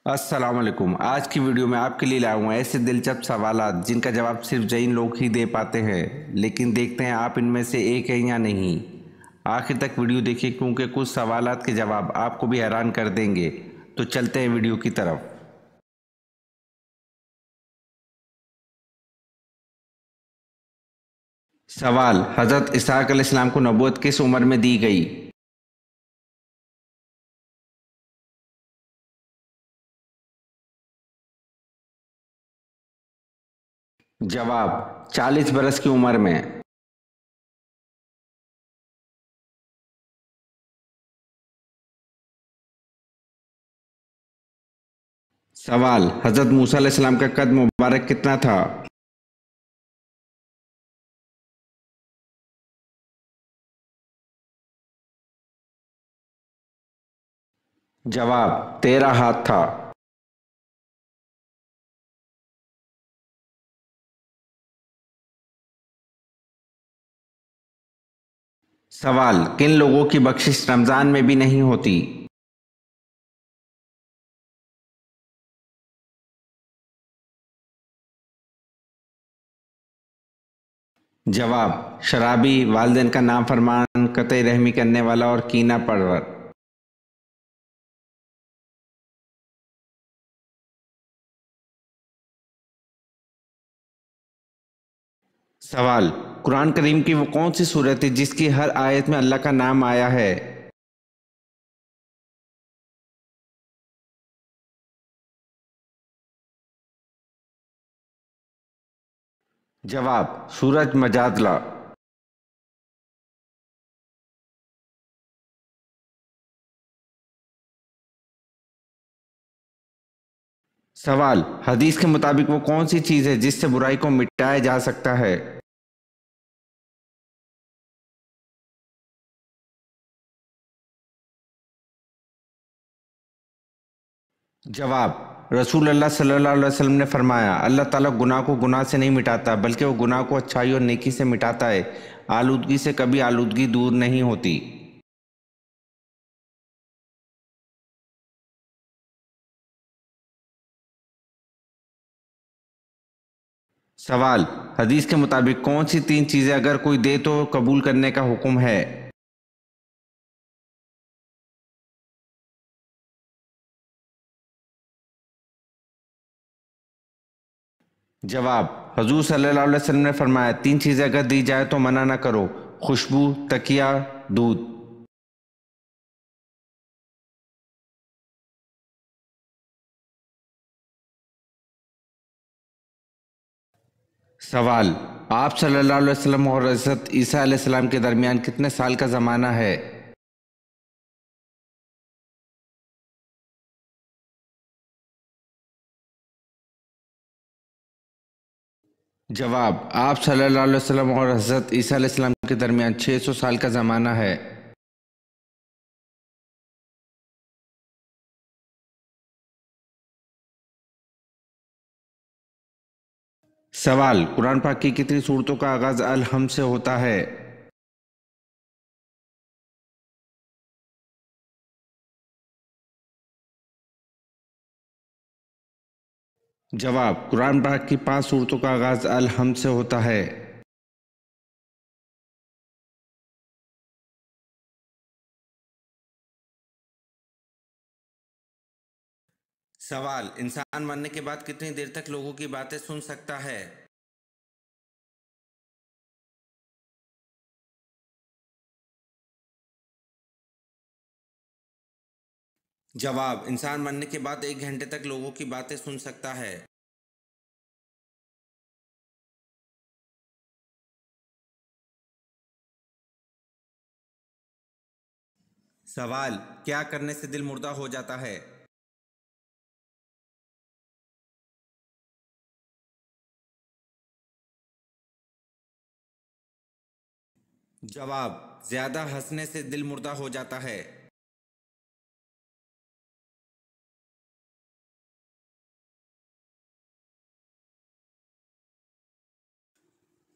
अस्सलाम वालेकुम। आज की वीडियो में आपके लिए लाया हूँ ऐसे दिलचस्प सवालात जिनका जवाब सिर्फ जैन लोग ही दे पाते हैं। लेकिन देखते हैं आप इनमें से एक है या नहीं। आखिर तक वीडियो देखिए क्योंकि कुछ सवालात के जवाब आपको भी हैरान कर देंगे। तो चलते हैं वीडियो की तरफ। सवाल, हज़रत इसहाक अलैहिस्सलाम को नबूवत किस उम्र में दी गई? जवाब, 40 बरस की उम्र में। सवाल, हज़रत मूसा अलैहिस्सलाम का कद मुबारक कितना था? जवाब, 13 हाथ था। सवाल, किन लोगों की बख्शिश रमज़ान में भी नहीं होती? जवाब, शराबी, वालिदैन का नाफरमान, कतई रहमी करने वाला और कीना परवर। सवाल, कुरान करीम की वो कौन सी सूरत है जिसकी हर आयत में अल्लाह का नाम आया है? जवाब, सूरज मजादला। सवाल, हदीस के मुताबिक वो कौन सी चीज़ है जिससे बुराई को मिटाया जा सकता है? जवाब, रसूल अल्लाह सल्लल्लाहु अलैहि वसल्लम ने फरमाया, अल्लाह ताला गुनाह को गुनाह से नहीं मिटाता बल्कि वो गुनाह को अच्छाई और नेकी से मिटाता है। आलूदगी से कभी आलूदगी दूर नहीं होती। सवाल, हदीस के मुताबिक कौन सी तीन चीज़ें अगर कोई दे तो कबूल करने का हुक्म है? जवाब, हजूर सल्लल्लाहु अलैहि वसल्लम ने फरमाया, तीन चीज़ें अगर दी जाए तो मना ना करो, खुशबू, तकिया, दूध। सवाल, आप सल्लल्लाहु अलैहि वसल्लम और हज़रत ईसा अलैहिस्सलाम के दरमियान कितने साल का ज़माना है? जवाब, आप सल्लल्लाहु अलैहि वसल्लम और हज़रत ईसा अलैहिस्सलाम के दरमियान 600 साल का ज़माना है। सवाल, कुरान पाक की कितनी सूरतों का आगाज़ अल हम्द से होता है? जवाब, कुरान पाक की 5 सूरतों का आगाज़ अल हम्द से होता है। सवाल, इंसान मरने के बाद कितनी देर तक लोगों की बातें सुन सकता है? जवाब, इंसान मरने के बाद 1 घंटे तक लोगों की बातें सुन सकता है। सवाल, क्या करने से दिल मुर्दा हो जाता है? जवाब, ज्यादा हंसने से दिल मुर्दा हो जाता है।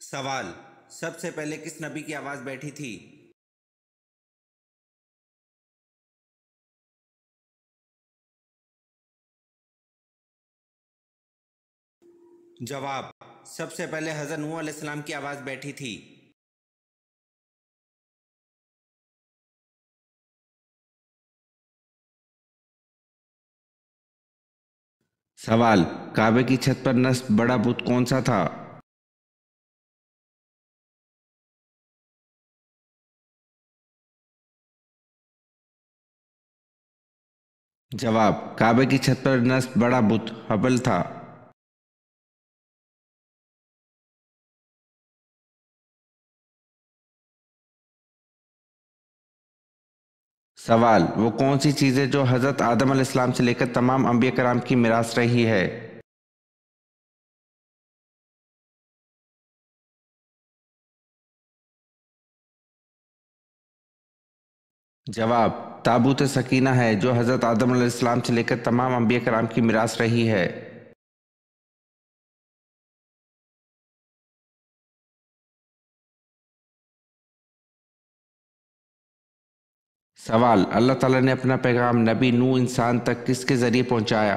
सवाल, सबसे पहले किस नबी की आवाज बैठी थी? जवाब, सबसे पहले हज़रत नूह अलैहिस्सलाम की आवाज़ बैठी थी। सवाल, काबे की छत पर नस्ब बड़ा बुत कौन सा था? जवाब, काबे की छत पर नस्ब बड़ा बुत हबल था। सवाल, वो कौन सी चीज़ है जो हज़रत आदम अलैहिस्सलाम से लेकर तमाम अंबिया कराम की मिरास रही है? जवाब, ताबूत सकीना है जो हज़रत आदम अलैहिस्सलाम से लेकर तमाम अंबिया कराम की मिरास रही है। सवाल, अल्लाह ताला ने अपना पैगाम नबी नूह इंसान तक किसके ज़रिए पहुंचाया?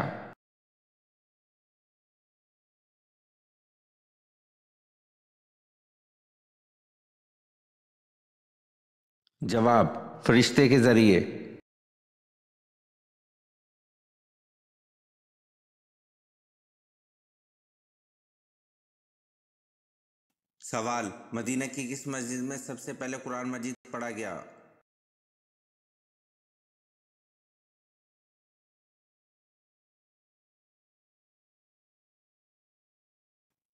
जवाब, फरिश्ते के ज़रिए। सवाल, मदीना की किस मस्जिद में सबसे पहले कुरान मजीद पढ़ा गया?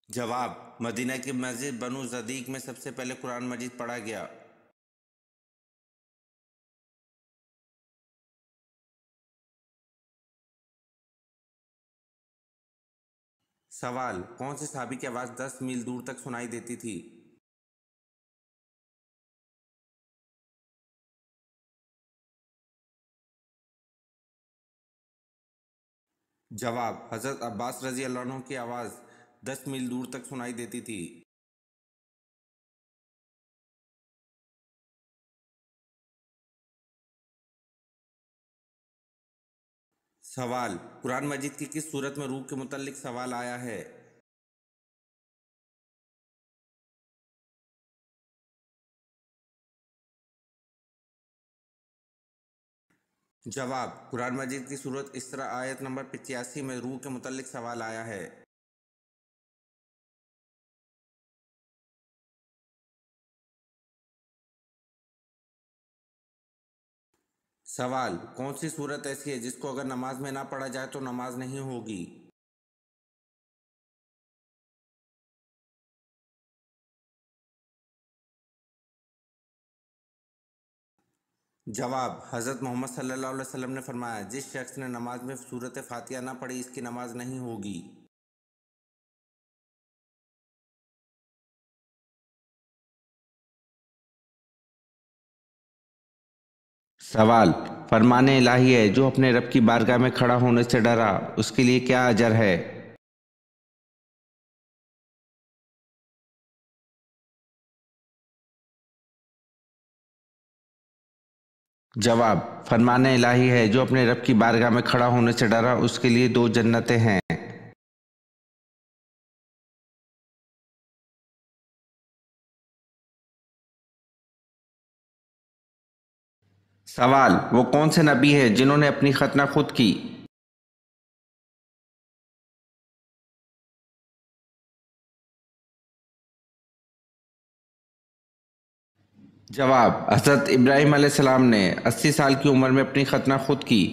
जवाब, मदीना की मस्जिद बनु ज़दीक में सबसे पहले कुरान मजीद पढ़ा गया। सवाल, कौन से सहाबी की आवाज़ 10 मील दूर तक सुनाई देती थी? जवाब, हज़रत अब्बास रज़ी अल्लाह अन्हु की आवाज़ 10 मील दूर तक सुनाई देती थी। सवाल, कुरान मजीद की किस सूरत में रूह के मुतल्लिक सवाल आया है? जवाब, कुरान मजीद की सूरत इसरा आयत नंबर 85 में रूह के मुतल्लिक सवाल आया है। सवाल, कौन सी सूरत ऐसी है जिसको अगर नमाज में ना पढ़ा जाए तो नमाज नहीं होगी? जवाब, हज़रत मोहम्मद सल्लल्लाहु अलैहि वसल्लम ने फरमाया, जिस शख्स ने नमाज में सूरत फातिहा ना पढ़ी इसकी नमाज नहीं होगी। सवाल, फरमाने इलाही है जो अपने रब की बारगाह में खड़ा होने से डरा उसके लिए क्या अजर है? जवाब, फरमाने इलाही है जो अपने रब की बारगाह में खड़ा होने से डरा उसके लिए 2 जन्नतें हैं। सवाल, वो कौन से नबी है जिन्होंने अपनी खतना खुद की? जवाब, हज़रत इब्राहीम अलैहिस्सलाम ने 80 साल की उम्र में अपनी खतना खुद की।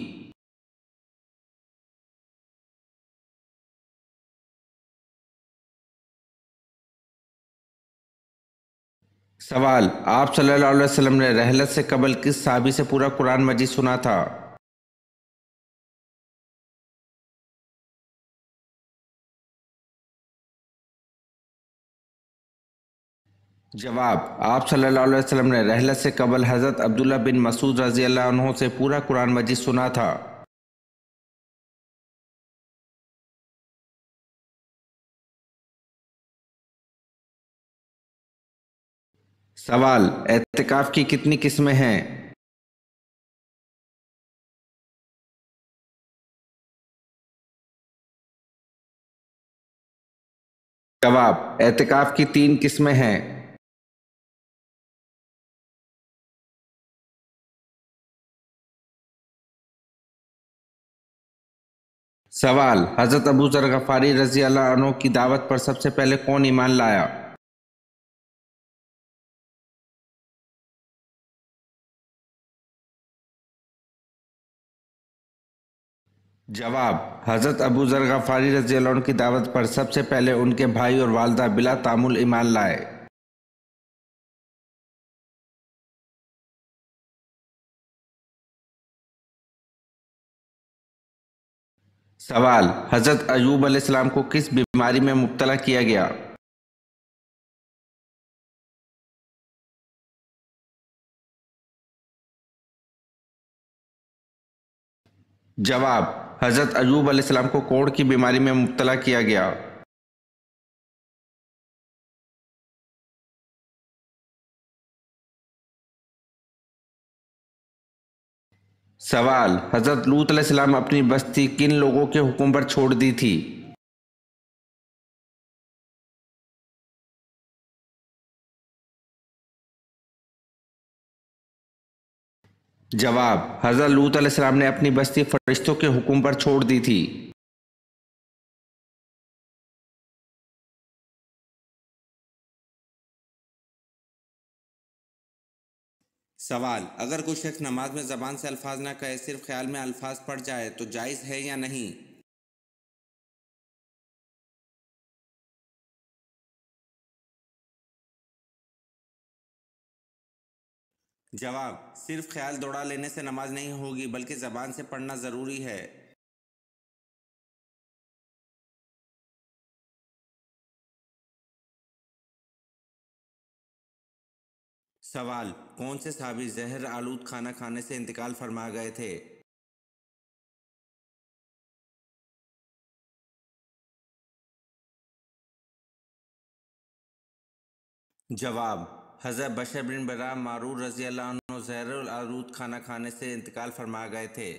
सवाल, आप सल्लल्लाहु अलैहि वसल्लम ने रहलत से कबल किस सहाबी से पूरा कुरान मजीद सुना था? जवाब, आप सल्लल्लाहु अलैहि वसल्लम ने रहलत से कबल हज़रत अब्दुल्ला बिन मसूद रज़ी अल्लाह अन्हु से पूरा कुरान मजीद सुना था। सवाल, एतिकाफ की कितनी किस्में हैं? जवाब, एतिकाफ की 3 किस्में हैं। सवाल, हजरत अबू जर गफारी रजी अल्लाह अन्हु की दावत पर सबसे पहले कौन ईमान लाया? जवाब, हजरत अबू जर गफारी रजी अल्लाह अन्हु की दावत पर सबसे पहले उनके भाई और वालदा बिला तामुल ईमान लाए। सवाल, हजरत अयूब अलैहिस्सलाम को किस बीमारी में मुब्तला किया गया? जवाब, हजरत अयूब अलैहिस्सलाम को कोढ़ की बीमारी में मुब्तला किया गया। सवाल, हजरत लूत अलैहिस्सलाम अपनी बस्ती किन लोगों के हुक्म पर छोड़ दी थी? जवाब, हजरत लूत अलैहिस्सलाम ने अपनी बस्ती फरिश्तों के हुक्म पर छोड़ दी थी। सवाल, अगर कोई शख्स नमाज में ज़बान से अल्फाज ना कहे, सिर्फ ख्याल में अल्फाज पढ़ जाए तो जायज़ है या नहीं? जवाब, सिर्फ ख्याल दौड़ा लेने से नमाज नहीं होगी बल्कि ज़बान से पढ़ना ज़रूरी है। सवाल, कौन से सहाबी जहर आलूद खाना खाने से इंतकाल फरमा गए थे? जवाब, हज़रत बशर बिन बरा मारूर रज़ी अल्लाह अन्हु जहर आलूद खाना खाने से इंतकाल फरमा गए थे।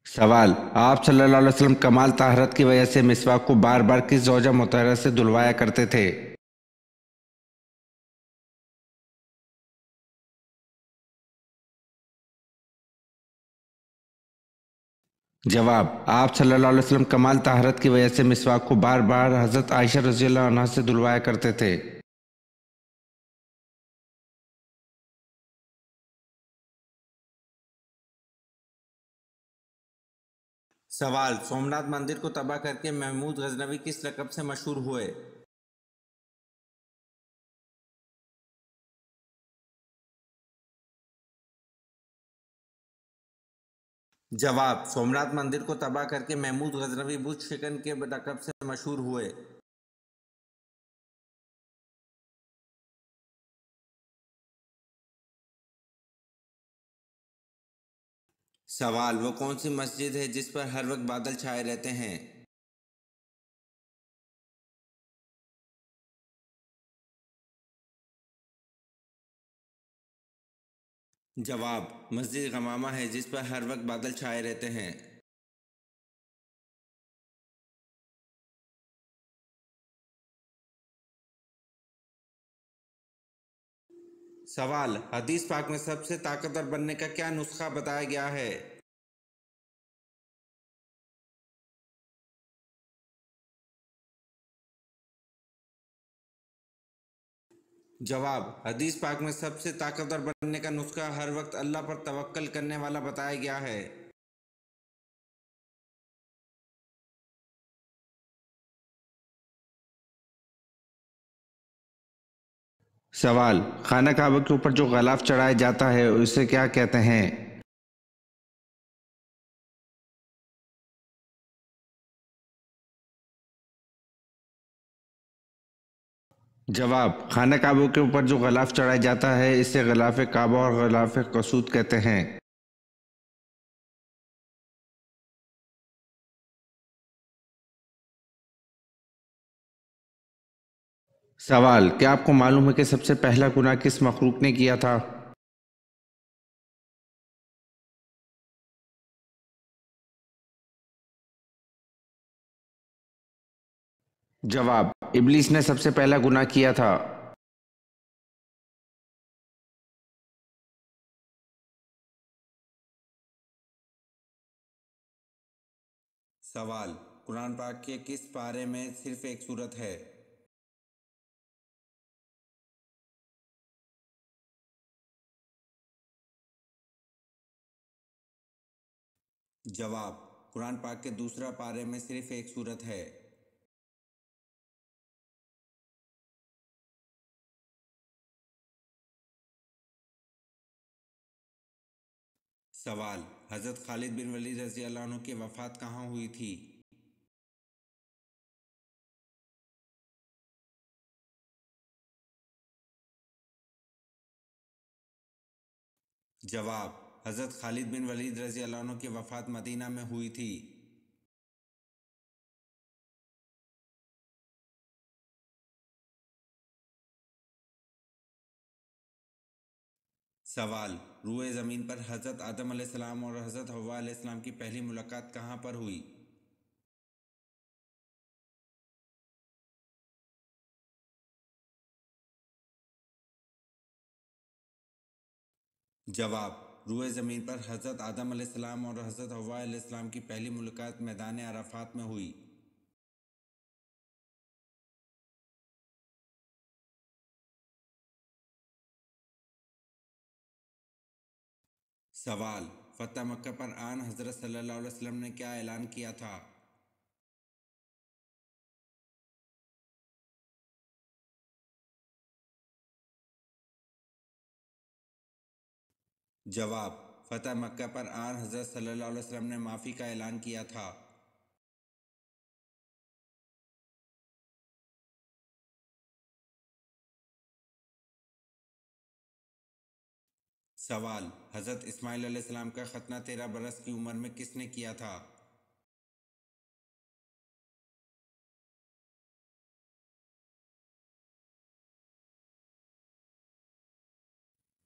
सवाल, आप सल्लल्लाहु अलैहि वसल्लम कमाल ताहरत की वजह से मिसवाक को बार बार किस ज़ौजा मुतहरा से धुलवाया करते थे? जवाब, आप सल्लल्लाहु अलैहि वसल्लम कमाल ताहरत की वजह से मिसवाक को बार बार हज़रत आयशा रज़ी अल्लाह अन्हा से धुलवाया करते थे। सवाल, सोमनाथ मंदिर को तबाह करके महमूद गजनवी किस लक़ब से मशहूर हुए? जवाब, सोमनाथ मंदिर को तबाह करके महमूद गजनवी बुत शिकन के लक़ब से मशहूर हुए। सवाल, वो कौन सी मस्जिद है जिस पर हर वक्त बादल छाए रहते हैं? जवाब, मस्जिद गमामा है जिस पर हर वक्त बादल छाए रहते हैं। सवाल, हदीस पाक में सबसे ताकतवर बनने का क्या नुस्खा बताया गया है? जवाब, हदीस पाक में सबसे ताकतवर बनने का नुस्खा हर वक्त अल्लाह पर तवक्कल करने वाला बताया गया है। सवाल, खाना काबा के ऊपर जो गलाफ चढ़ाया जाता है उसे क्या कहते हैं? जवाब, खाना काबा के ऊपर जो गलाफ चढ़ाया जाता है इसे गलाफ काबा और गलाफ कसूद कहते हैं। सवाल, क्या आपको मालूम है कि सबसे पहला गुनाह किस मखलूक ने किया था? जवाब, इब्लीस ने सबसे पहला गुनाह किया था। सवाल, कुरान पाक के किस पारे में सिर्फ एक सूरत है? जवाब, कुरान पाक के दूसरा पारे में सिर्फ एक सूरत है। सवाल, हज़रत खालिद बिन वलीद रज़ी अल्लाह अन्हु की वफ़ात कहाँ हुई थी? जवाब, हज़रत खालिद बिन वलीद रज़ी अल्लाह अन्हु की वफ़ात मदीना में हुई थी। सवाल, रूए ज़मीन पर हज़रत आदम अलैहिस्सलाम और हज़रत हव्वा अलैहिस्सलाम की पहली मुलाकात कहाँ पर हुई? जवाब, रूए ज़मीन पर हज़रत आदम अलैहिस्सलाम और हज़रत हव्वा अलैहिस्सलाम की पहली मुलाकात मैदान अराफात में हुई। सवाल, फ़तह मक्का पर आन हज़रत सल्लल्लाहु अलैहि वसल्लम ने क्या ऐलान किया था? जवाब, फ़तह मक्का पर आन हज़रत सल्लल्लाहु अलैहि वसल्लम ने माफ़ी का ऐलान किया था। सवाल, हज़रत इस्माइल अलैहिस्सलाम का खतना 13 बरस की उम्र में किसने किया था?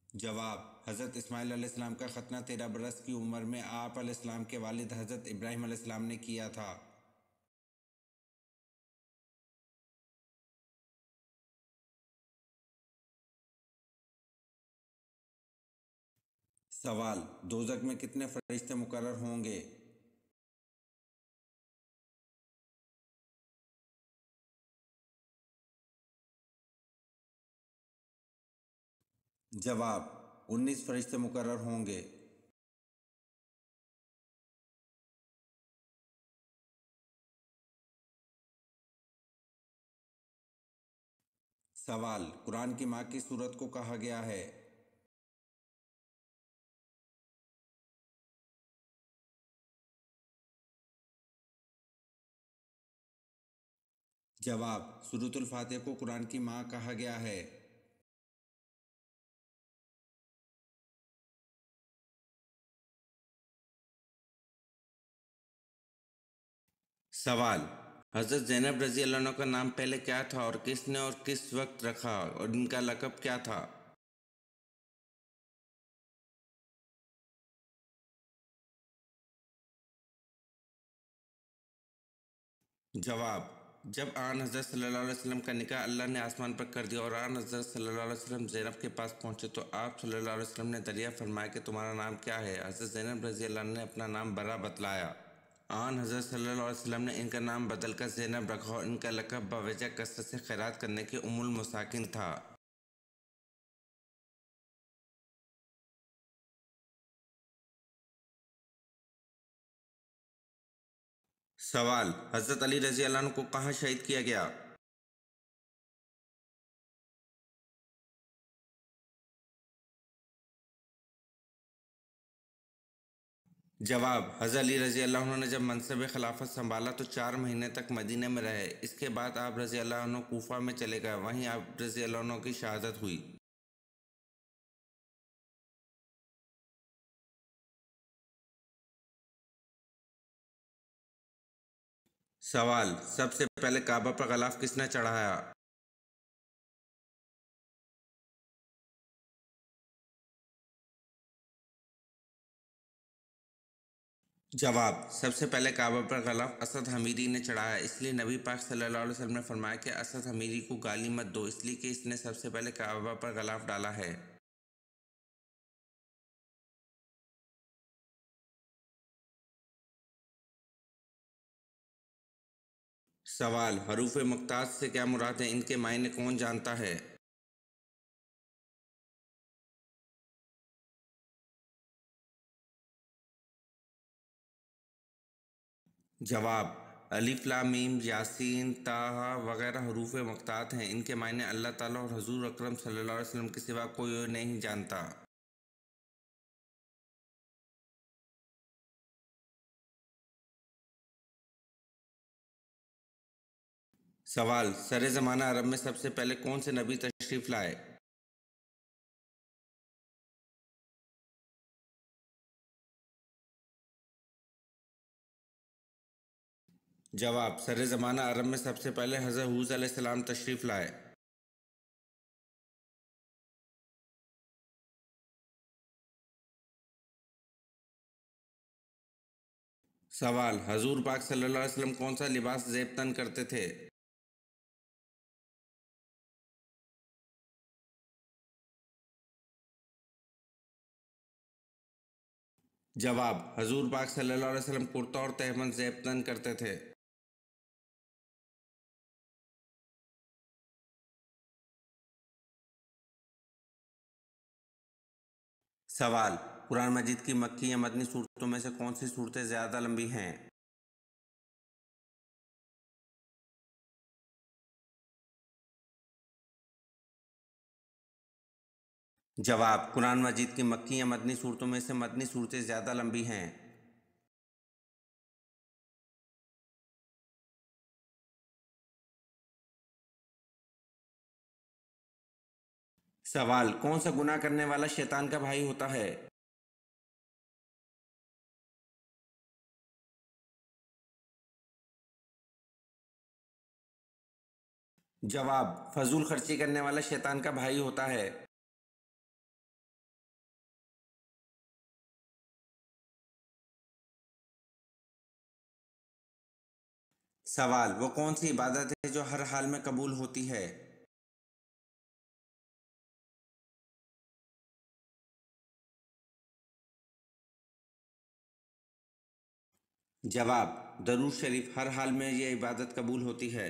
जवाब, हज़रत इस्माइल अलैहिस्सलाम का खतना 13 बरस की उम्र में आप अलैहिस्सलाम के वालिद हज़रत इब्राहीम अलैहिस्सलाम ने किया था। सवाल, दोज़ख में कितने फरिश्ते मुकर्रर होंगे? जवाब, 19 फरिश्ते मुकर्रर होंगे। सवाल, कुरान की माँ की सूरत को कहा गया है? जवाब, सूरतुल फातिहा को कुरान की माँ कहा गया है। सवाल, हज़रत ज़ैनब रज़ी अल्लाह अन्हा का नाम पहले क्या था और किसने और किस वक्त रखा और इनका लक़ब क्या था? जवाब, जब आन हज़रत सल्लल्लाहु अलैहि वसल्लम का निकाह अल्लाह ने आसमान पर कर दिया और आन हज़रत सल्लल्लाहु अलैहि वसल्लम ज़ैनब के पास पहुंचे तो आप सल्लल्लाहु अलैहि वसल्लम ने दरिया फरमाया कि तुम्हारा नाम क्या है? हज़रत ज़ैनब रज़ी अल्लाह अन्हा ने अपना नाम बरा बतलाया। आन हज़रत सल्लल्लाहु अलैहि वसल्लम ने इनका नाम बदलकर ज़ैनब रखा और इनका लक़ब बवजह कसरत से खैरात करने के उम्मुल मसाकिन था। सवाल, हज़रत अली रज़ी अल्लाह अन्हु को कहाँ शहीद किया गया? जवाब, हज़रत अली रज़ी अल्लाह अन्हु ने जब मनसब खिलाफत संभाला तो 4 महीने तक मदीने में रहे। इसके बाद आप रज़ी अल्लाह अन्हु कूफा में चले गए, वहीं आप रज़ी अल्लाह अन्हु की शहादत हुई। सवाल, सबसे पहले काबा पर गलाफ किसने चढ़ाया? जवाब, सबसे पहले काबा पर गलाफ असद हमीरी ने चढ़ाया, इसलिए नबी पाक सल्लल्लाहु अलैहि वसल्लम ने फरमाया कि असद हमीरी को गाली मत दो, इसलिए कि इसने सबसे पहले काबा पर गलाफ डाला है। सवाल, हरूफ मुख्तार से क्या मुराद है, इनके मायने कौन जानता है? जवाब, अलिफ लाम मीम यासीन ताहा वगैरह हरूफ मुख्तात हैं, इनके मायने अल्लाह ताला और हजूर अकरम सल्लल्लाहु अलैहि वसल्लम के सिवा कोई और नहीं जानता। सवाल, सरे ज़माना अरब में सबसे पहले कौन से नबी तशरीफ़ लाए? जवाब, सरे ज़माना अरब में सबसे पहले हज़रत हूद अलैहिस्सलाम तशरीफ़ लाए। सवाल, हजूर पाक सल्लल्लाहु अलैहि वसल्लम कौन सा लिबास ज़ेब तन करते थे? जवाब, हजूर पाक सल्लल्लाहु अलैहि वसल्लम कुर्ता और तहमद ज़ेब तन करते थे। सवाल, कुरान मजीद की मक्की या मदनी सूरतों में से कौन सी सूरतें ज़्यादा लंबी हैं? जवाब, कुरान मजीद की मक्की या मदनी सूरतों में से मदनी सूरतें ज़्यादा लंबी हैं। सवाल, कौन सा गुनाह करने वाला शैतान का भाई होता है? जवाब, फजूल खर्ची करने वाला शैतान का भाई होता है। सवाल, वो कौन सी इबादत है जो हर हाल में कबूल होती है? जवाब, दरूद शरीफ हर हाल में यह इबादत कबूल होती है।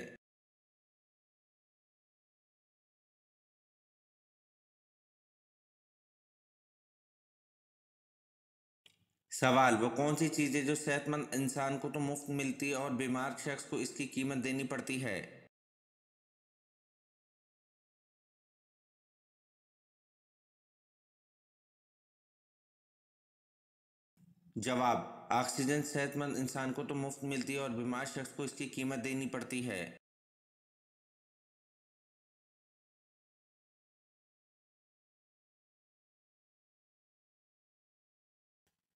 सवाल, वो कौन सी चीज़ है जो सेहतमंद इंसान को तो मुफ्त मिलती है और बीमार शख्स को इसकी कीमत देनी पड़ती है? जवाब, ऑक्सीजन सेहतमंद इंसान को तो मुफ्त मिलती है और बीमार शख्स को इसकी कीमत देनी पड़ती है।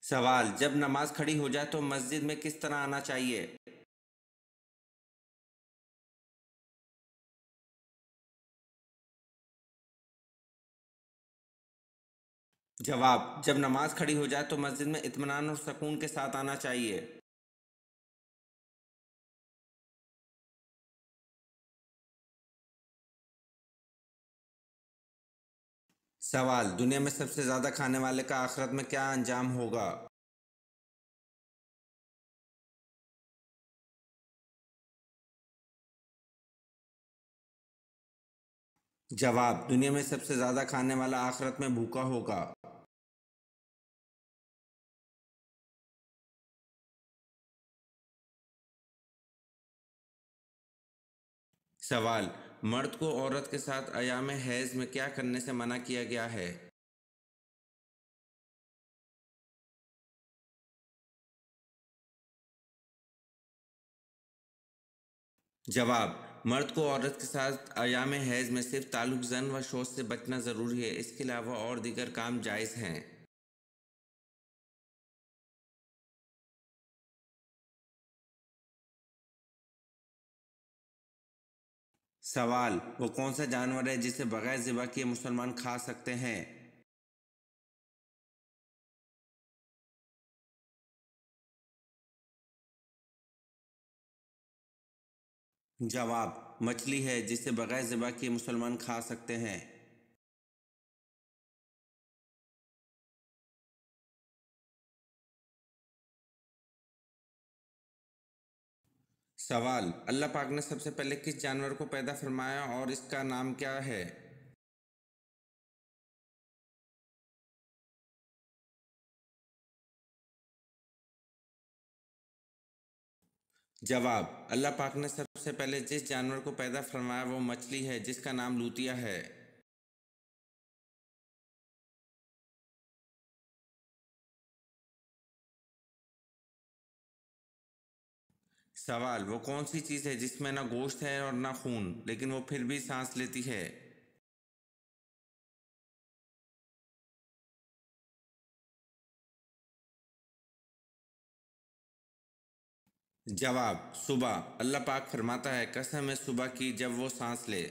सवाल, जब नमाज खड़ी हो जाए तो मस्जिद में किस तरह आना चाहिए? जवाब, जब नमाज खड़ी हो जाए तो मस्जिद में इत्मीनान और सुकून के साथ आना चाहिए। सवाल, दुनिया में सबसे ज़्यादा खाने वाले का आखिरत में क्या अंजाम होगा? जवाब, दुनिया में सबसे ज़्यादा खाने वाला आखिरत में भूखा होगा। सवाल, मर्द को औरत के साथ अयाम हैज़ में क्या करने से मना किया गया है? जवाब, मर्द को औरत के साथ अयाम हैज़ में सिर्फ ताल्लुक ज़न व शौच से बचना ज़रूरी है, इसके अलावा और दीगर काम जायज़ हैं। सवाल, वो कौन सा जानवर है जिसे बगैर ज़िबा किए मुसलमान खा सकते हैं? जवाब, मछली है जिसे बगैर ज़िबा किए मुसलमान खा सकते हैं। सवाल, अल्लाह पाक ने सबसे पहले किस जानवर को पैदा फरमाया और इसका नाम क्या है? जवाब, अल्लाह पाक ने सबसे पहले जिस जानवर को पैदा फरमाया वो मछली है जिसका नाम लूतिया है। सवाल, वो कौन सी चीज़ है जिसमें ना गोश्त है और ना खून लेकिन वो फिर भी सांस लेती है? जवाब, सुबह। अल्लाह पाक फरमाता है, कसम है सुबह की जब वो सांस ले।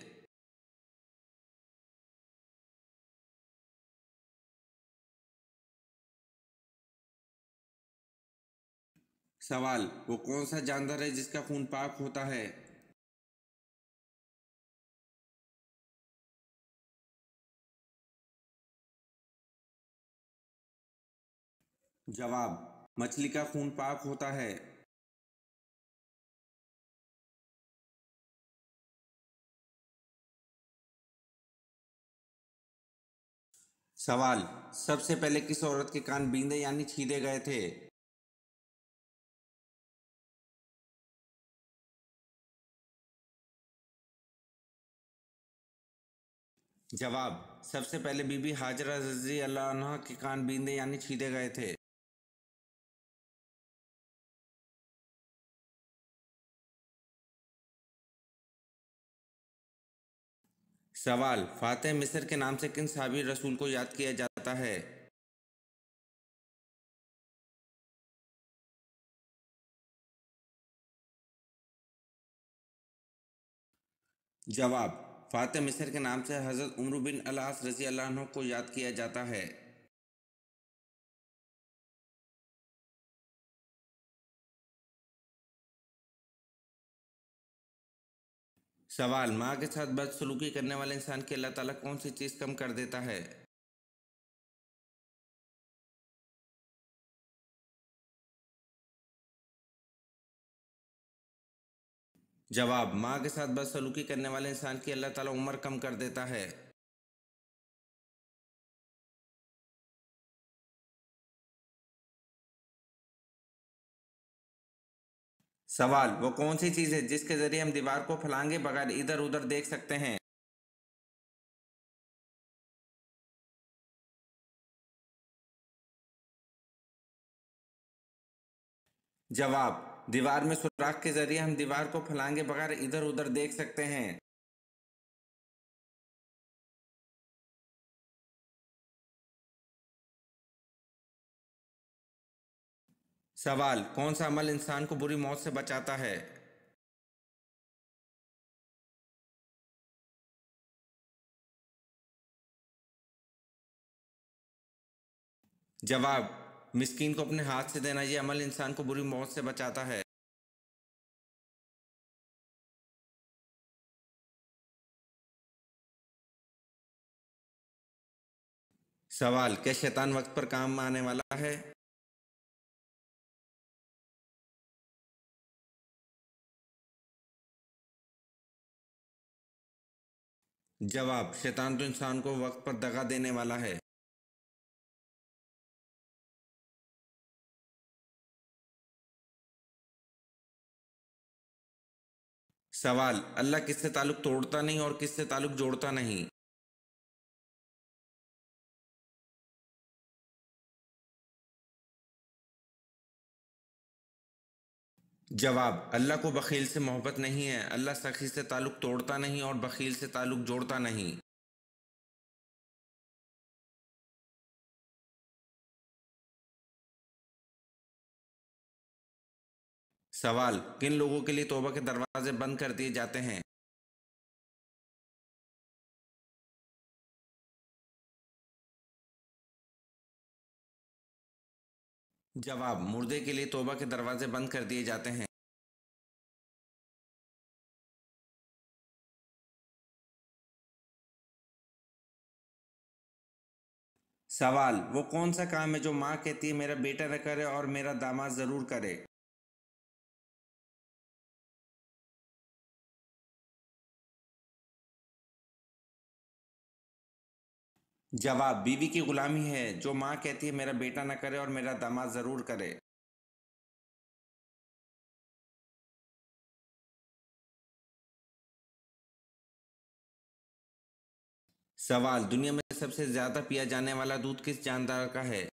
सवाल, वो कौन सा जानवर है जिसका खून पाक होता है? जवाब, मछली का खून पाक होता है। सवाल, सबसे पहले किस औरत के कान बींदे यानी छीदे गए थे? जवाब, सबसे पहले बीबी हाजरा रज़ी अल्लाह अन्हा के कान बींदे यानी छीदे गए थे। सवाल, फातिह मिस्र के नाम से किन साहबी रसूल को याद किया जाता है? जवाब, फातिह मिस्र के नाम से हज़रत उमर बिन अल-आस रज़ी अल्लाह अन्हु को याद किया जाता है। सवाल, माँ के साथ बदसलूकी करने वाले इंसान की अल्लाह ताला कौन सी चीज़ कम कर देता है? जवाब, माँ के साथ बदसलूकी करने वाले इंसान की अल्लाह ताला उम्र कम कर देता है। सवाल, वो कौन सी चीज़ है जिसके ज़रिए हम दीवार को फलांगे बगैर इधर उधर देख सकते हैं? जवाब, दीवार में सुराख के ज़रिए हम दीवार को फलांगे बगैर इधर उधर देख सकते हैं। सवाल, कौन सा अमल इंसान को बुरी मौत से बचाता है? जवाब, मिस्कीन को अपने हाथ से देना ये अमल इंसान को बुरी मौत से बचाता है। सवाल, क्या शैतान वक्त पर काम आने वाला है? जवाब, शैतान तो इंसान को वक्त पर दगा देने वाला है। सवाल, अल्लाह किससे ताल्लुक तोड़ता नहीं और किससे ताल्लुक जोड़ता नहीं? जवाब, अल्लाह को बखील से मोहब्बत नहीं है। अल्लाह सखी से ताल्लुक तोड़ता नहीं और बखील से ताल्लुक जोड़ता नहीं। सवाल, किन लोगों के लिए तौबा के दरवाजे बंद कर दिए जाते हैं? जवाब, मुर्दे के लिए तौबा के दरवाजे बंद कर दिए जाते हैं। सवाल, वो कौन सा काम है जो माँ कहती है मेरा बेटा न करे और मेरा दामाद जरूर करे? जवाब, बीवी की गुलामी है जो माँ कहती है मेरा बेटा न करे और मेरा दामाद जरूर करे। सवाल, दुनिया में सबसे ज्यादा पिया जाने वाला दूध किस जानदार का है?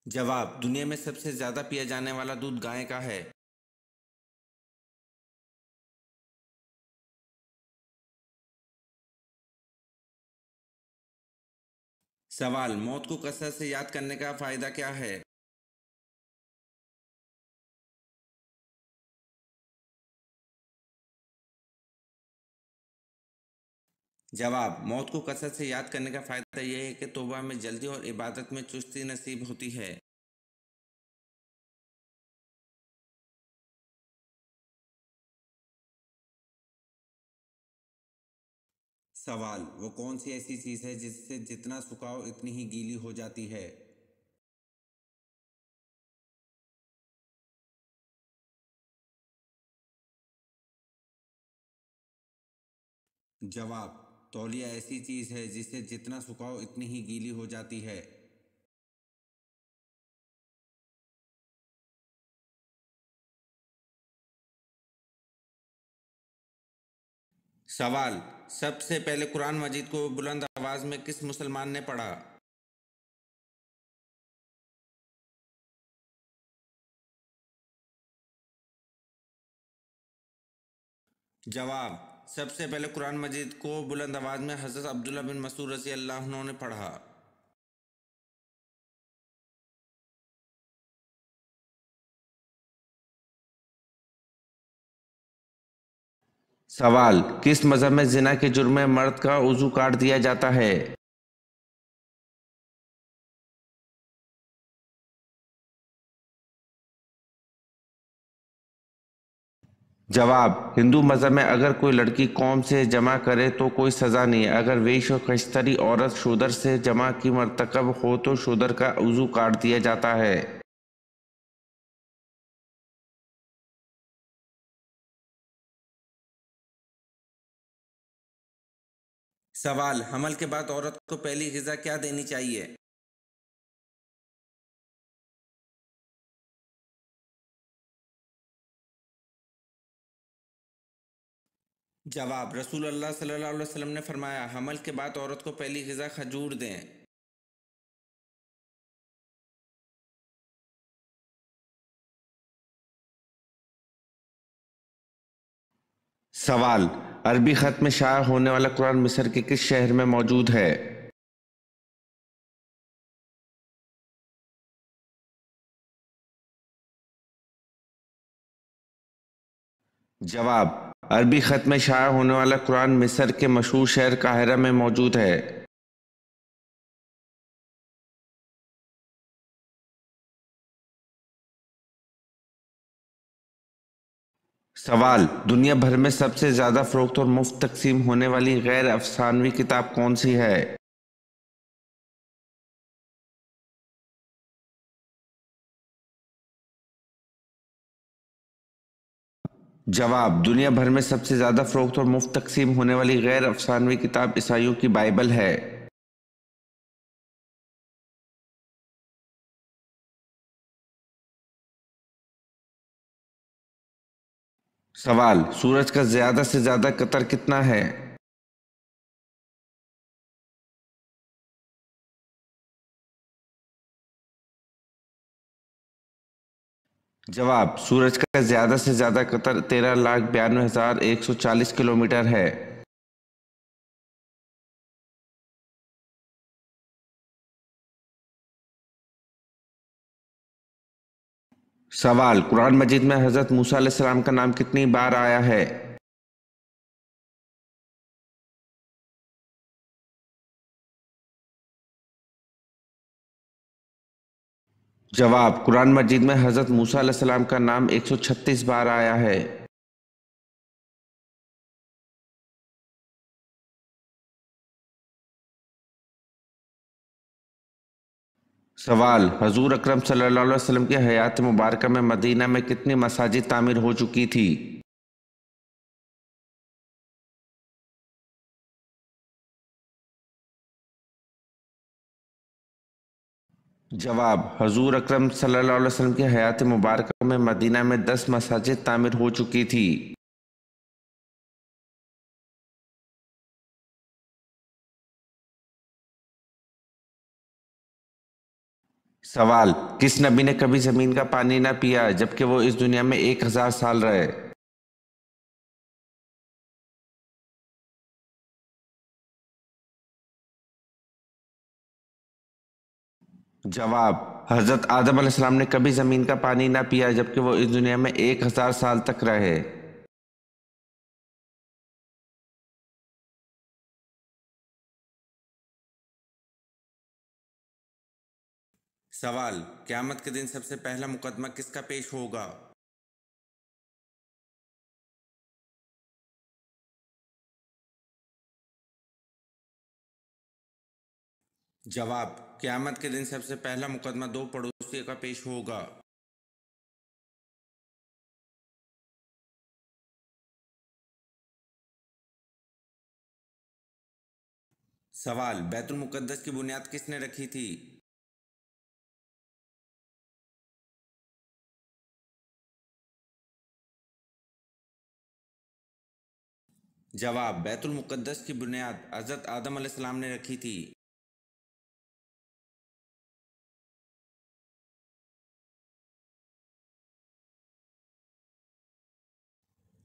जवाब, दुनिया में सबसे ज्यादा पिया जाने वाला दूध गाय का है। सवाल, मौत को कसरत से याद करने का फायदा क्या है? जवाब, मौत को कसरत से याद करने का फायदा यह है कि तौबा में जल्दी और इबादत में चुस्ती नसीब होती है। सवाल, वो कौन सी ऐसी चीज है जिससे जितना सुखाओ इतनी ही गीली हो जाती है? जवाब, तौलिया ऐसी चीज है जिसे जितना सुखाओ इतनी ही गीली हो जाती है। सवाल, सबसे पहले कुरान मजीद को बुलंद आवाज में किस मुसलमान ने पढ़ा? जवाब, सबसे पहले कुरान मजीद को बुलंद आवाज में हजरत अब्दुल्ला बिन मसूद रज़ी अल्लाह अन्हु ने पढ़ा। सवाल, किस मजहब में जिना के जुर्म में मर्द का उजू काट दिया जाता है? जवाब, हिंदू मजहब में अगर कोई लड़की कौम से जमा करे तो कोई सजा नहीं है। अगर वेश और खश्तरी औरत शूदर से जमा की मर्तकब हो तो शूदर का उजू काट दिया जाता है। सवाल, हमल के बाद औरत को पहली ग़िज़ा क्या देनी चाहिए? जवाब, रसूल अल्लाह सल्लल्लाहु अलैहि वसल्लम ने फरमाया, हमल के बाद औरत को पहली ग़िज़ा खजूर दें। सवाल, अरबी खत में शाया होने वाला कुरान मिस्र के किस शहर में मौजूद है? जवाब, अरबी खत में शाया होने वाला कुरान मिस्र के मशहूर शहर काहिरा में मौजूद है। सवाल, दुनिया भर में सबसे ज्यादा फरोख्त और मुफ्त तकसीम होने वाली गैर अफसानवी किताब कौन सी है? जवाब, दुनिया भर में सबसे ज्यादा फरोख्त और मुफ्त तकसीम होने वाली गैर अफसानवी किताब ईसाइयों की बाइबल है। सवाल, सूरज का ज्यादा से ज्यादा कतर कितना है? जवाब, सूरज का ज्यादा से ज्यादा कतर 13,92,140 किलोमीटर है। सवाल, कुरान मजीद में हजरत मूसा अलैहिस्सलाम का नाम कितनी बार आया है? जवाब, कुरान मजीद में हजरत मूसा अलैहिस्सलाम का नाम 136 बार आया है। सवाल, हजूर अकरम सल्लल्लाहु अलैहि वसल्लम की हयात मुबारक में मदीना में कितनी मसाजिद तामीर हो चुकी थी? जवाब, हजूर अकरम सल्लल्लाहु अलैहि वसल्लम की हयात मुबारक में मदीना में 10 मसाजिद तामीर हो चुकी थी। सवाल, किस नबी ने कभी जमीन का पानी न पिया जबकि वो इस दुनिया में 1000 साल रहे? जवाब, हजरत आदम अलैहिस्सलाम ने कभी जमीन का पानी न पिया जबकि वो इस दुनिया में 1000 साल तक रहे। सवाल, क़यामत के दिन सबसे पहला मुकदमा किसका पेश होगा? जवाब, क़यामत के दिन सबसे पहला मुकदमा दो पड़ोसियों का पेश होगा। सवाल, बैतुल मुक़द्दस की बुनियाद किसने रखी थी? जवाब, बैतुल मुक़द्दस की बुनियाद हज़रत आदम अलैहिस्सलाम ने रखी थी।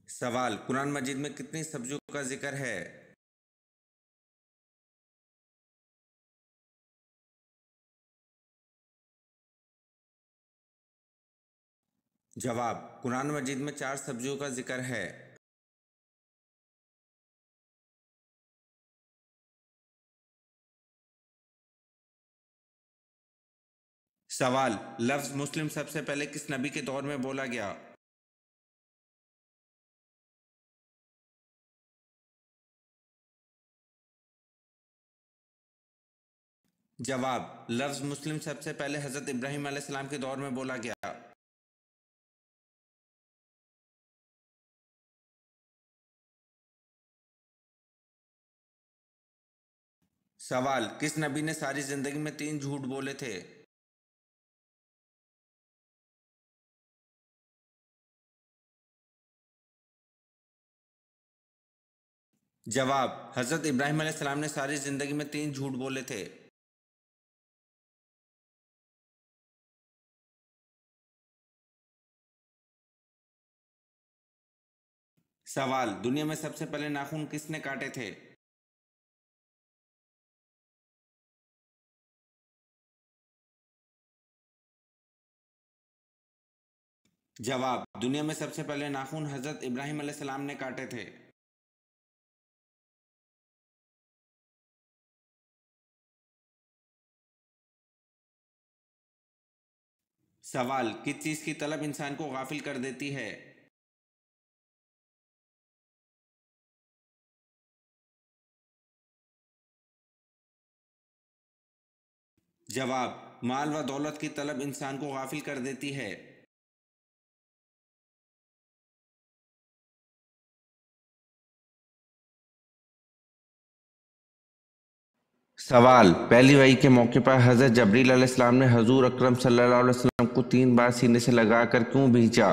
सवाल, कुरान मजीद में कितनी सब्जियों का जिक्र है? जवाब, कुरान मजीद में 4 सब्जियों का जिक्र है। सवाल, लफ्ज़ मुस्लिम सबसे पहले किस नबी के दौर में बोला गया? जवाब, लफ्ज़ मुस्लिम सबसे पहले हज़रत इब्राहीम अलैहिस्सलाम के दौर में बोला गया। सवाल, किस नबी ने सारी जिंदगी में 3 झूठ बोले थे? जवाब, हज़रत इब्राहीम अलैहिस्सलाम ने सारी जिंदगी में 3 झूठ बोले थे। सवाल, दुनिया में सबसे पहले नाखून किसने काटे थे? जवाब, दुनिया में सबसे पहले नाखून हज़रत इब्राहीम अलैहिस्सलाम ने काटे थे। सवाल, किस चीज़ की तलब इंसान को गाफिल कर देती है? जवाब, माल व दौलत की तलब इंसान को गाफिल कर देती है। सवाल, पहली वही के मौके पर हज़रत जबरील अलैहिस्सलाम ने हजूर अकरम सल्लल्लाहु अलैहि वसल्लम को 3 बार सीने से लगाकर क्यों भेजा?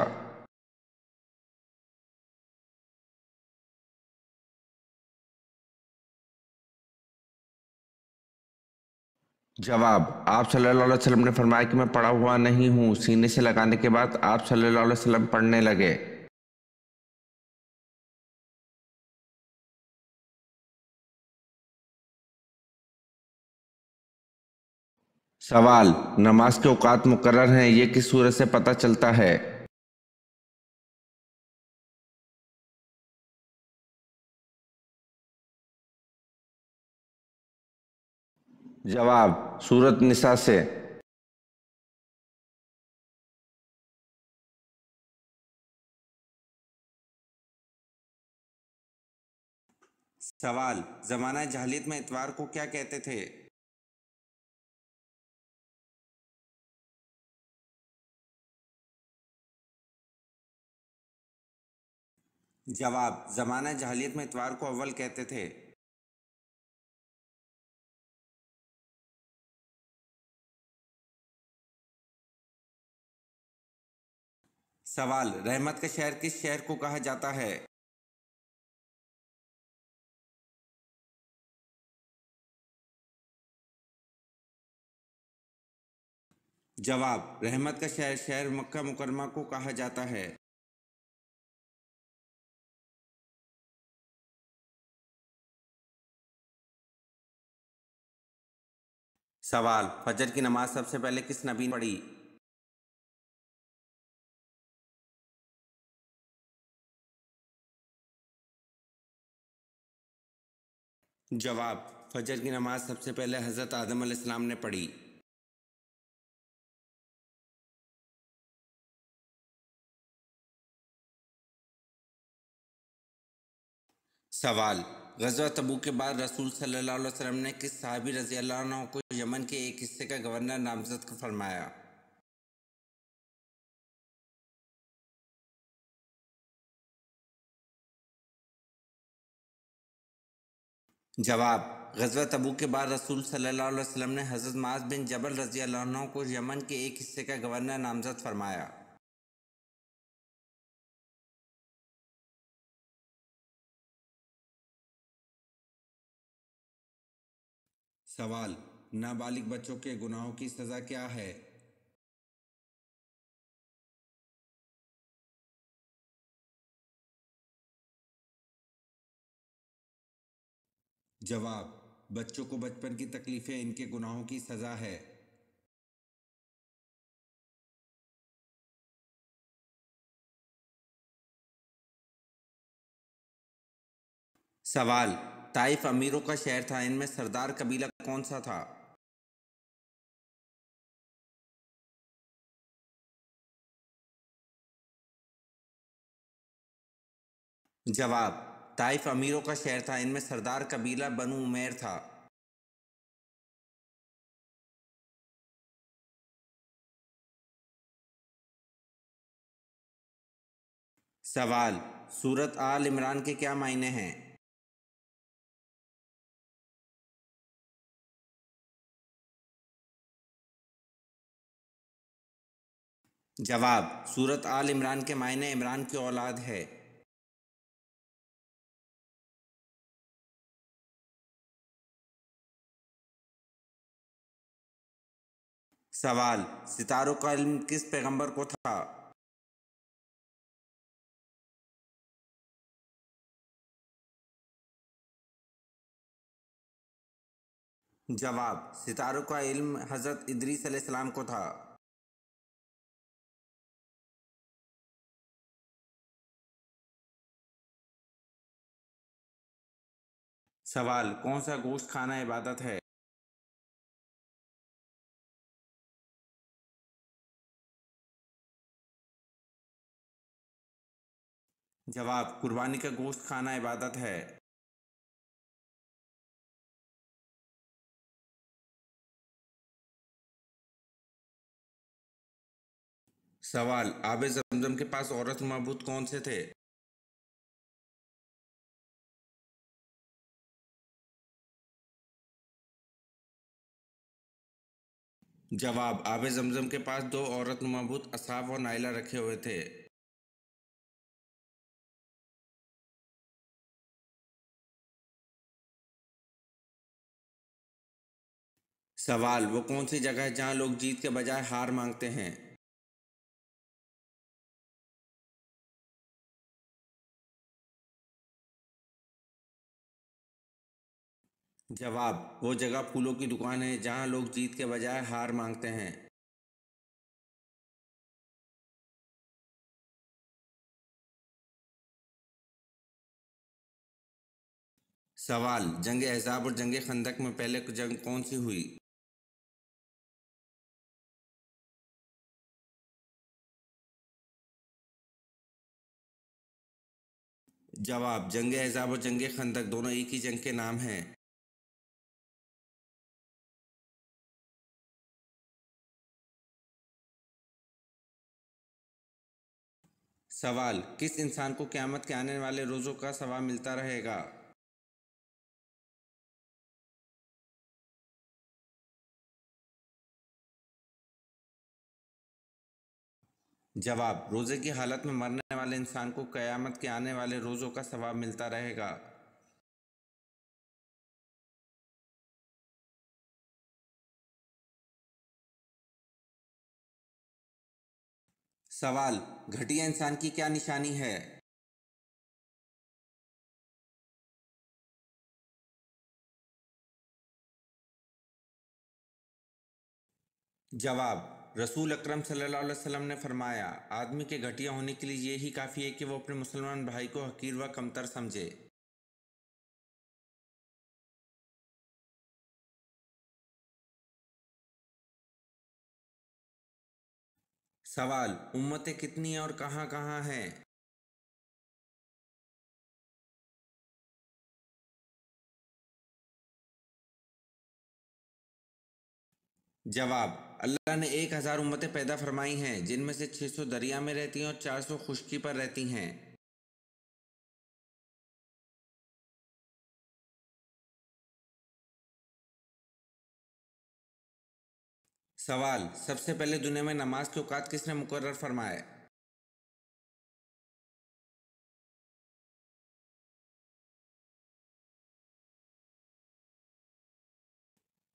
जवाब, आप सल्लल्लाहु अलैहि वसल्लम ने फरमाया कि मैं पड़ा हुआ नहीं हूँ। सीने से लगाने के बाद आप सल्लल्लाहु अलैहि वसल्लम पढ़ने लगे। सवाल, नमाज के औकात मुकर्रर हैं, ये किस सूरत से पता चलता है? जवाब, सूरत निसा से। सवाल, जमाना जहालियत में इतवार को क्या कहते थे? जवाब, ज़माना जहालियत में इतवार को अव्वल कहते थे। सवाल, रहमत का शहर किस शहर को कहा जाता है? जवाब, रहमत का शहर शहर मक्का मुकरमा को कहा जाता है। सवाल, फजर की नमाज सबसे पहले किस नबी ने पढ़ी? जवाब, फजर की नमाज सबसे पहले हज़रत आदम अलैहिस्सलाम ने पढ़ी। सवाल, ग़ज़वा तबूक के बाद रसूल सल्लल्लाहु अलैहि वसल्लम ने किस सहाबी रज़ियल्लाहु अन्हु को यमन के एक हिस्से का गवर्नर नामज़द फरमाया? जवाब, ग़ज़वा तबूक के बाद रसूल सल्लल्लाहु अलैहि वसल्लम ने हज़रत मुआज़ बिन जबल रज़ियल्लाहु अन्हु को यमन के एक हिस्से का गवर्नर नामज़द फरमाया। सवाल, नाबालिग बच्चों के गुनाहों की सज़ा क्या है? जवाब, बच्चों को बचपन की तकलीफ़ें इनके गुनाहों की सज़ा है। सवाल, ताइफ अमीरों का शहर था, इनमें सरदार कबीला कौन सा था? जवाब, ताइफ अमीरों का शहर था, इनमें सरदार कबीला बनु उमैर था। सवाल, सूरत आल इमरान के क्या मायने हैं? जवाब, सूरत आल इमरान के मायने इमरान की औलाद है। सवाल, सितारों का इल्म किस पैगंबर को था? जवाब, सितारों का इल्म हज़रत इदरीस अलैहिस्सलाम को था। सवाल, कौन सा गोश्त खाना इबादत है? जवाब, कुर्बानी का गोश्त खाना इबादत है। सवाल, आबे ज़मज़म के पास औरत मबूत कौन से थे? जवाब, आबे ज़मज़म के पास दो औरत मबूत असाफ और नाइला रखे हुए थे। सवाल, वो कौन सी जगह है जहाँ लोग जीत के बजाय हार मांगते हैं? जवाब, वो जगह फूलों की दुकान है जहाँ लोग जीत के बजाय हार मांगते हैं। सवाल, जंग अहज़ाब और जंग खंदक में पहले जंग कौन सी हुई? जवाब, जंग अहज़ाब और जंग खंदक दोनों एक ही जंग के नाम हैं। सवाल, किस इंसान को क़यामत के आने वाले रोज़ों का सवाब मिलता रहेगा? जवाब, रोज़े की हालत में मरने वाले इंसान को क़यामत के आने वाले रोज़ों का सवाब मिलता रहेगा। सवाल, घटिया इंसान की क्या निशानी है? जवाब, रसूल अकरम सल्लल्लाहु अलैहि वसल्लम ने फरमाया, आदमी के घटिया होने के लिए यही काफ़ी है कि वो अपने मुसलमान भाई को हकीर व कमतर समझे। सवाल, उम्मतें कितनी हैं और कहाँ कहाँ हैं? जवाब, अल्लाह ने 1000 उम्मतें पैदा फरमाई हैं, जिनमें से 600 दरिया में रहती हैं और 400 खुश्की पर रहती हैं। सवाल, सबसे पहले दुनिया में नमाज के औकात किसने मुकर्रर फरमाए?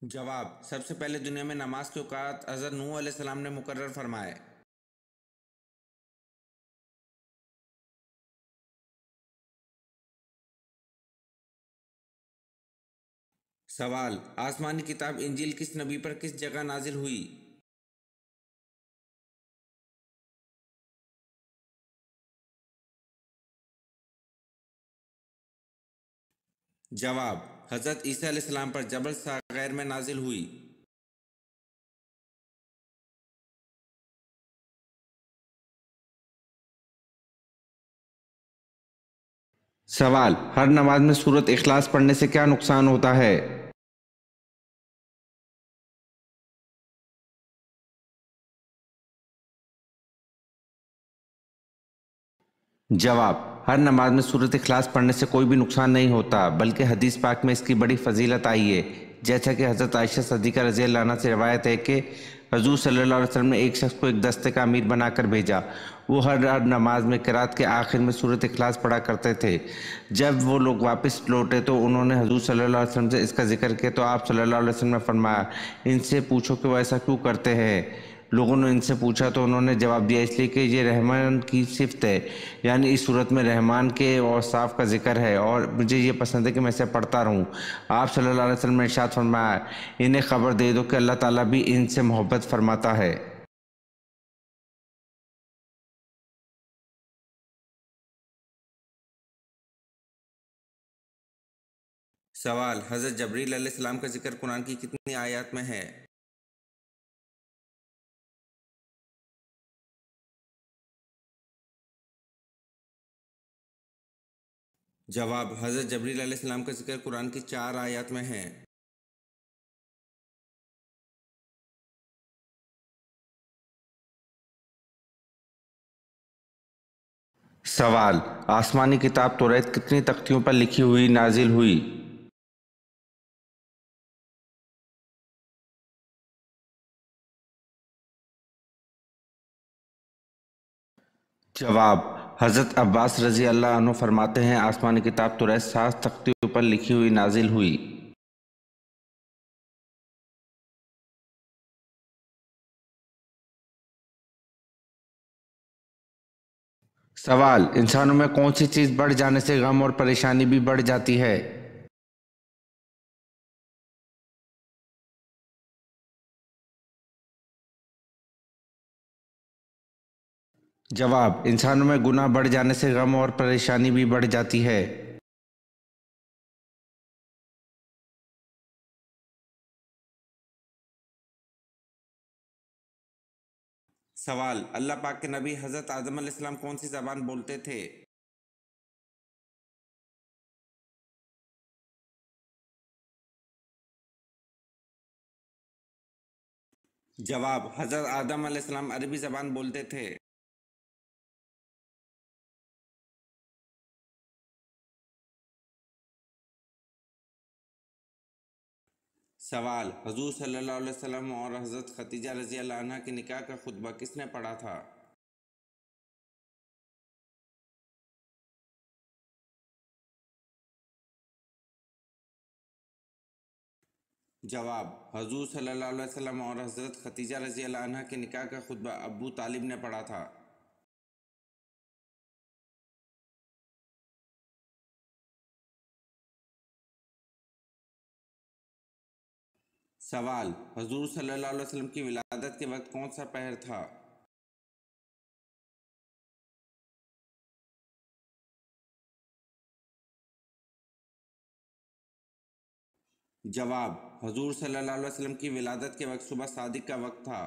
जवाब, सबसे पहले दुनिया में नमाज के औकात हज़रत नूह अलैहिस्सलाम ने मुकर्रर फरमाए। सवाल, आसमानी किताब इंजील किस नबी पर किस जगह नाजिल हुई? जवाब, हज़रत ईसा अलैहिस्सलाम पर जबल साग़ैर में नाजिल हुई। सवाल, हर नमाज में सूरत इखलास पढ़ने से क्या नुकसान होता है? जवाब, हर नमाज में सूरत इखलास पढ़ने से कोई भी नुकसान नहीं होता, बल्कि हदीस पाक में इसकी बड़ी फजीलत आई है। जैसा कि हज़रत आयशा सद्दीक़ा रज़ी अल्लाह अन्हा से रवायत है कि हजूर सल्लल्लाहु अलैहि वसल्लम ने एक शख्स को एक दस्ते का अमीर बनाकर भेजा। वो हर नमाज में किरात के आखिर में सूरत इखलास पढ़ा करते थे। जब वो लोग वापस लौटे तो उन्होंने हजूर सल्लल्लाहु अलैहि वसल्लम से इसका जिक्र किया, तो आप सल्लल्लाहु अलैहि वसल्लम ने फरमाया, इनसे पूछो कि वो ऐसा क्यों करते हैं। लोगों ने इनसे पूछा तो उन्होंने जवाब दिया, इसलिए कि ये रहमान की सिफ़त है, यानी इस सूरत में रहमान के औसाफ का जिक्र है और मुझे ये पसंद है कि मैं इसे पढ़ता रहूँ। आप सल्लल्लाहु अलैहि वसल्लम ने इरशाद फरमाया, इन्हें खबर दे दो कि अल्लाह ताला भी इनसे मोहब्बत फरमाता है। सवाल, हज़रत जबरील अलैहिस्सलाम का जिक्र कुरान की कितनी आयत में है? जवाब, हज़रत जबरील अलैहिस्सलाम का जिक्र कुरान की 4 आयत में है। सवाल, आसमानी किताब तौरात कितनी तख्तियों पर लिखी हुई नाजिल हुई? जवाब, हज़रत अब्बास रज़ी अल्लाह अन्हु फरमाते हैं, आसमानी किताब तौरात 7 तख्तियों पर लिखी हुई नाजिल हुई। सवाल, इंसानों में कौन सी चीज़ बढ़ जाने से गम और परेशानी भी बढ़ जाती है? जवाब, इंसानों में गुनाह बढ़ जाने से गम और परेशानी भी बढ़ जाती है। सवाल, अल्लाह पाक के नबी हज़रत आदम अलैहिस्सलाम कौन सी ज़बान बोलते थे? जवाब, हज़रत आदम अलैहिस्सलाम अरबी ज़बान बोलते थे। सवाल, हुजूर सल्लल्लाहु अलैहि वसल्लम और हज़रत खदीजा रज़ी अल्लाह अन्हा के निकाह का खुतबा किसने पढ़ा था? जवाब, हुजूर सल्लल्लाहु अलैहि वसल्लम और हज़रत खदीजा रज़ी अल्लाह अन्हा के निकाह का खुतबा अबू तालिब ने पढ़ा था। सवाल, हुजूर सल्लल्लाहु अलैहि वसल्लम की विलादत के वक्त कौन सा पहर था? जवाब, हुजूर सल्लल्लाहु अलैहि वसल्लम की विलादत के वक्त सुबह सादिक का वक्त था।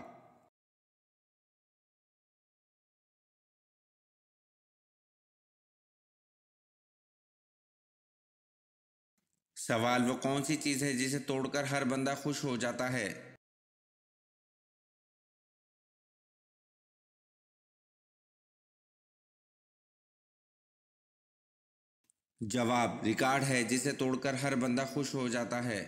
सवाल, वो कौन सी चीज़ है जिसे तोड़कर हर बंदा खुश हो जाता है? जवाब, रिकॉर्ड है जिसे तोड़कर हर बंदा खुश हो जाता है।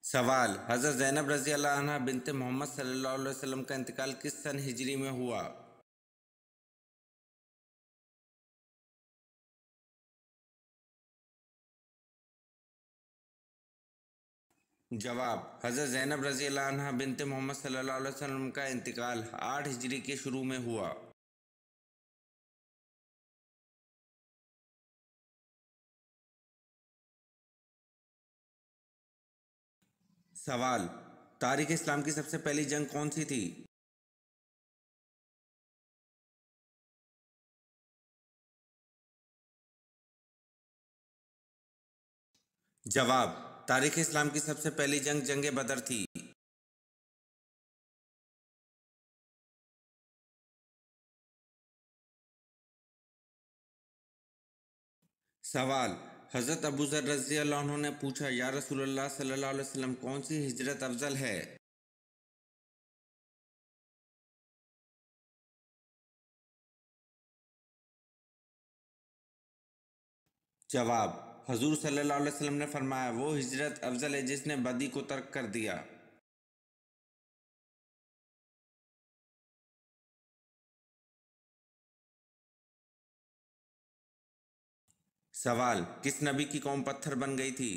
सवाल, हज़रत ज़ैनब रज़ी अल्लाह अन्हा बिनते मोहम्मद सल्लल्लाहु अलैहि वसल्लम का इंतकाल किस सन हिजरी में हुआ? जवाब, हज़रत ज़ैनब रज़ी अल्लाह अन्हा बिनते मोहम्मद सल्लल्लाहु अलैहि वसल्लम का इंतकाल 8 हिजरी के शुरू में हुआ। सवाल, तारीख़ इस्लाम की सबसे पहली जंग कौन सी थी? जवाब, तारीख़ इस्लाम की सबसे पहली जंग जंग बदर थी। सवाल, हज़रत अबू ज़र रज़ी अल्लाह अन्हु ने पूछा, या रसूलल्लाह सल्लल्लाहु अलैहि वसल्लम कौन सी हिजरत अफजल है? जवाब, हजूर सल्लल्लाहु अलैहि वसल्लम ने फरमाया, वो हिजरत अफजल है जिसने बदी को तर्क कर दिया। सवाल, किस नबी की कौम पत्थर बन गई थी?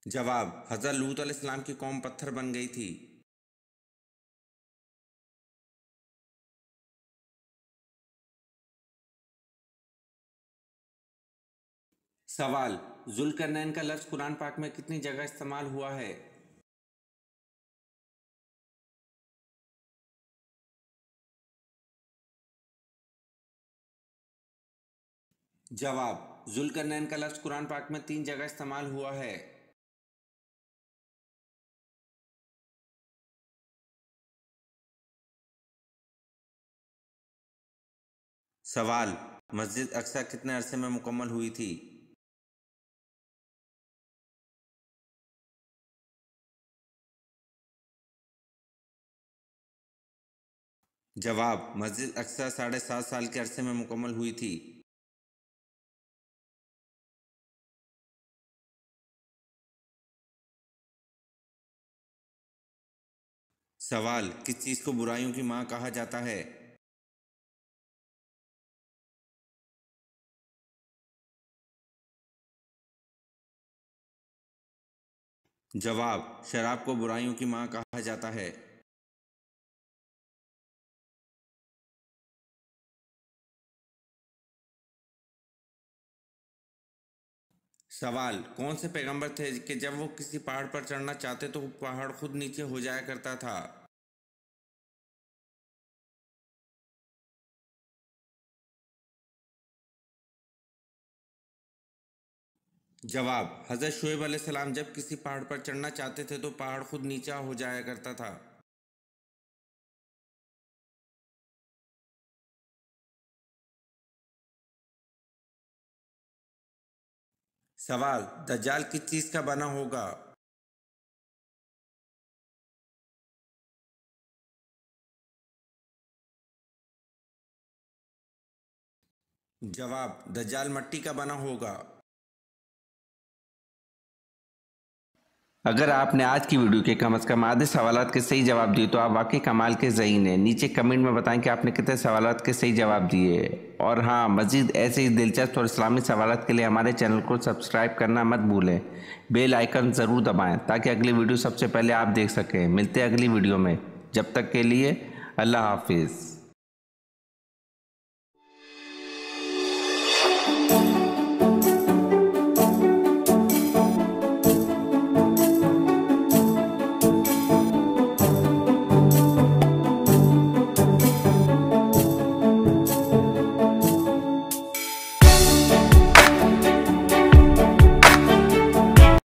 जवाब, हज़रत लूत अलैहिस्सलाम की कौम पत्थर बन गई थी। सवाल, जुल्करनैन का लफ्ज़ कुरान पाक में कितनी जगह इस्तेमाल हुआ है? जवाब, जुल्करनैन का लफ्ज़ कुरान पाक में 3 जगह इस्तेमाल हुआ है। सवाल, मस्जिद अक्सा कितने अरसे में मुकम्मल हुई थी? जवाब, मस्जिद अक्सा 7.5 साल के अरसे में मुकम्मल हुई थी। सवाल, किस चीज़ को बुराइयों की माँ कहा जाता है? जवाब, शराब को बुराइयों की माँ कहा जाता है। सवाल, कौन से पैगंबर थे कि जब वो किसी पहाड़ पर चढ़ना चाहते तो पहाड़ खुद नीचे हो जाया करता था? जवाब, हज़रत शुएब अलैहिस्सलाम जब किसी पहाड़ पर चढ़ना चाहते थे तो पहाड़ खुद नीचा हो जाया करता था। सवाल, दज्जाल किस चीज़ का बना होगा? जवाब, दज्जाल मिट्टी का बना होगा। अगर आपने आज की वीडियो के कम से कम आधे सवालात के सही जवाब दिए तो आप वाकई कमाल के ज़हीन हैं। नीचे कमेंट में बताएं कि आपने कितने सवालात के सही जवाब दिए। और हाँ, मज़ीद ऐसे ही दिलचस्प और इस्लामी सवालात के लिए हमारे चैनल को सब्सक्राइब करना मत भूलें। बेल आइकन ज़रूर दबाएं ताकि अगली वीडियो सबसे पहले आप देख सकें। मिलते हैं अगली वीडियो में, जब तक के लिए अल्लाह हाफिज़।